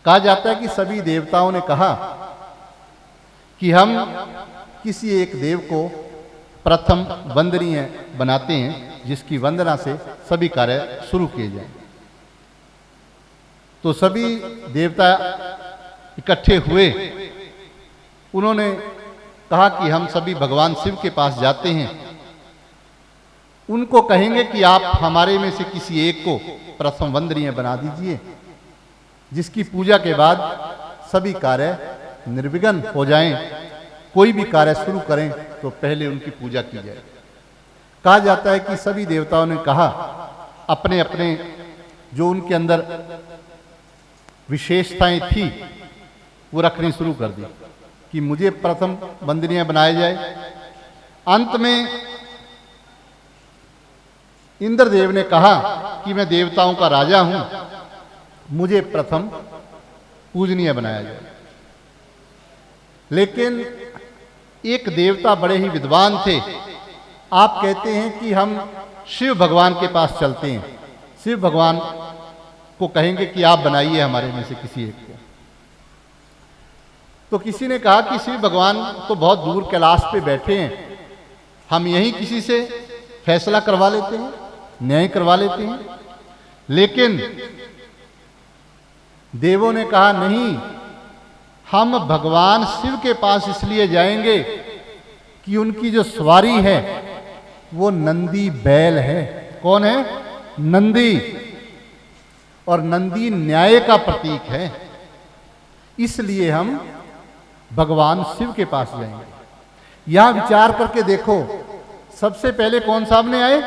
कहा जाता है कि सभी देवताओं ने कहा कि हम किसी एक देव को प्रथम वंदनीय बनाते हैं जिसकी वंदना से सभी कार्य शुरू किए जाएं। तो सभी देवता इकट्ठे हुए, उन्होंने कहा कि हम सभी भगवान शिव के पास जाते हैं, उनको कहेंगे कि आप हमारे में से किसी एक को प्रथम वंदनीय बना दीजिए, जिसकी पूजा के बाद सभी कार्य निर्विघ्न हो जाएं। कोई भी कार्य शुरू करें तो पहले उनकी पूजा की जाए। कहा जाता है कि सभी देवताओं ने कहा, अपने अपने जो उनके अंदर विशेषताएं थी वो रखनी शुरू कर दी कि मुझे प्रथम वंदनीय बनाया जाए। अंत में इंद्रदेव ने कहा कि मैं देवताओं का राजा हूं, मुझे प्रथम पूजनीय बनाया जाए। लेकिन एक देवता बड़े ही विद्वान थे। आप कहते हैं कि हम शिव भगवान के पास चलते हैं, शिव भगवान को कहेंगे कि आप बनाइए हमारे में से किसी एक को। तो किसी ने कहा कि शिव भगवान तो बहुत दूर कैलाश पे बैठे हैं, हम यहीं किसी से फैसला करवा लेते हैं, न्याय करवा लेते हैं। लेकिन देवों ने कहा नहीं, हम भगवान शिव के पास इसलिए जाएंगे कि उनकी जो सवारी है वो नंदी बैल है। कौन है? नंदी। और नंदी न्याय का प्रतीक है, इसलिए हम भगवान शिव के पास जाएंगे। यहां विचार करके देखो, सबसे पहले कौन सामने आए?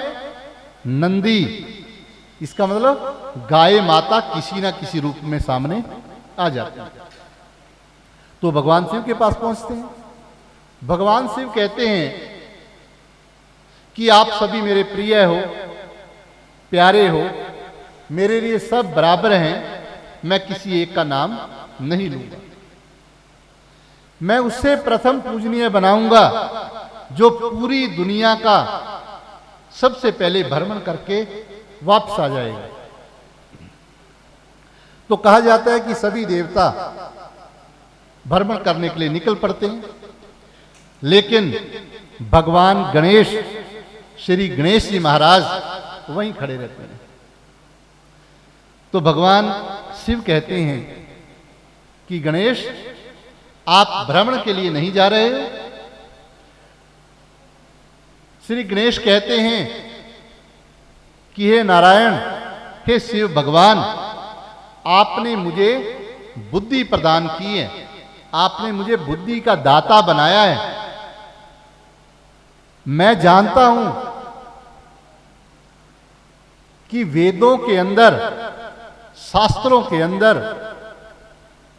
नंदी। इसका मतलब गाय माता किसी ना किसी रूप में सामने आ जाती है। तो भगवान शिव के पास पहुंचते हैं। भगवान शिव कहते हैं कि आप सभी मेरे प्रिय हो, प्यारे हो, मेरे लिए सब बराबर हैं, मैं किसी एक का नाम नहीं लूंगा। मैं उससे प्रथम पूजनीय बनाऊंगा जो पूरी दुनिया का सबसे पहले भ्रमण करके वापस आ जाएगा। तो कहा जाता है कि सभी देवता भ्रमण करने के लिए निकल पड़ते हैं, लेकिन भगवान गणेश, श्री गणेश जी महाराज वहीं खड़े रहते हैं। तो भगवान शिव कहते हैं कि गणेश, आप भ्रमण के लिए नहीं जा रहे हो। श्री गणेश कहते हैं कि हे नारायण, हे शिव भगवान, आपने मुझे बुद्धि प्रदान की है, आपने मुझे बुद्धि का दाता बनाया है। मैं जानता हूं कि वेदों के अंदर, शास्त्रों के अंदर,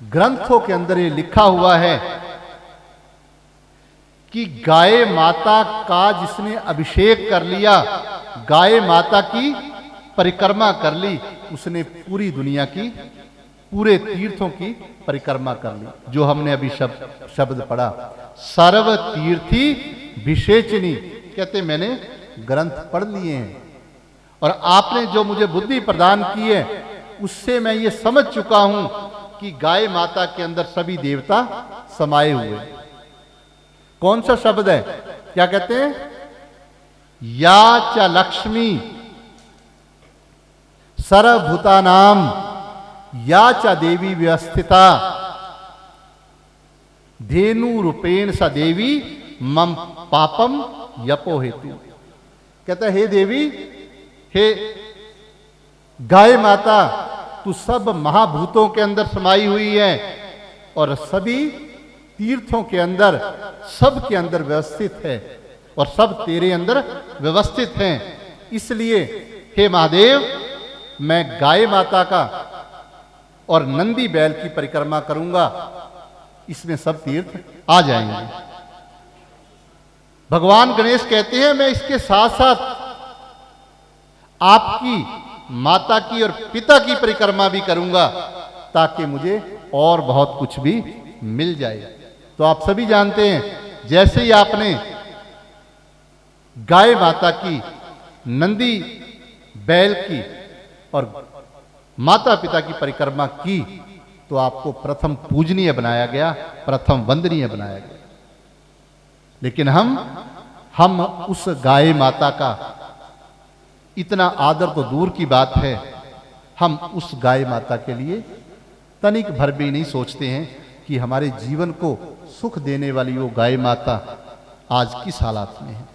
ग्रंथों के अंदर ये लिखा हुआ है कि गाय माता का जिसने अभिषेक कर लिया, गाय माता की परिक्रमा कर ली, उसने पूरी दुनिया की, पूरे तीर्थों की परिक्रमा कर ली। जो हमने अभी शब्द पढ़ा, सर्व तीर्थी विशेषणी, कहते मैंने ग्रंथ पढ़ लिए हैं और आपने जो मुझे बुद्धि प्रदान की है उससे मैं ये समझ चुका हूं कि गाय माता के अंदर सभी देवता समाये हुए। कौन सा शब्द है? क्या कहते हैं? या च लक्ष्मी सर्वभूतानाम या च देवी व्यवस्थिता धेनु रूपेण स देवी मम पापम यपो हेतु। कहता है, हे देवी, हे गाय माता, तू सब महाभूतों के अंदर समाई हुई है और सभी तीर्थों के अंदर, सब के अंदर व्यवस्थित है और सब तेरे अंदर व्यवस्थित हैं। इसलिए हे महादेव, मैं गाय माता का और नंदी बैल की परिक्रमा करूंगा, इसमें सब तीर्थ आ जाएंगे। भगवान गणेश कहते हैं, मैं इसके साथ साथ आपकी माता की और पिता की परिक्रमा भी करूंगा ताकि मुझे और बहुत कुछ भी मिल जाए। तो आप सभी जानते हैं, जैसे ही आपने गाय माता की, नंदी बैल की और माता पिता की परिक्रमा की तो आपको प्रथम पूजनीय बनाया गया, प्रथम वंदनीय बनाया गया। लेकिन हम उस गाय माता का इतना आदर तो दूर की बात है, हम उस गाय माता के लिए तनिक भर भी नहीं सोचते हैं कि हमारे जीवन को सुख देने वाली वो गाय माता आज किस हालात में है।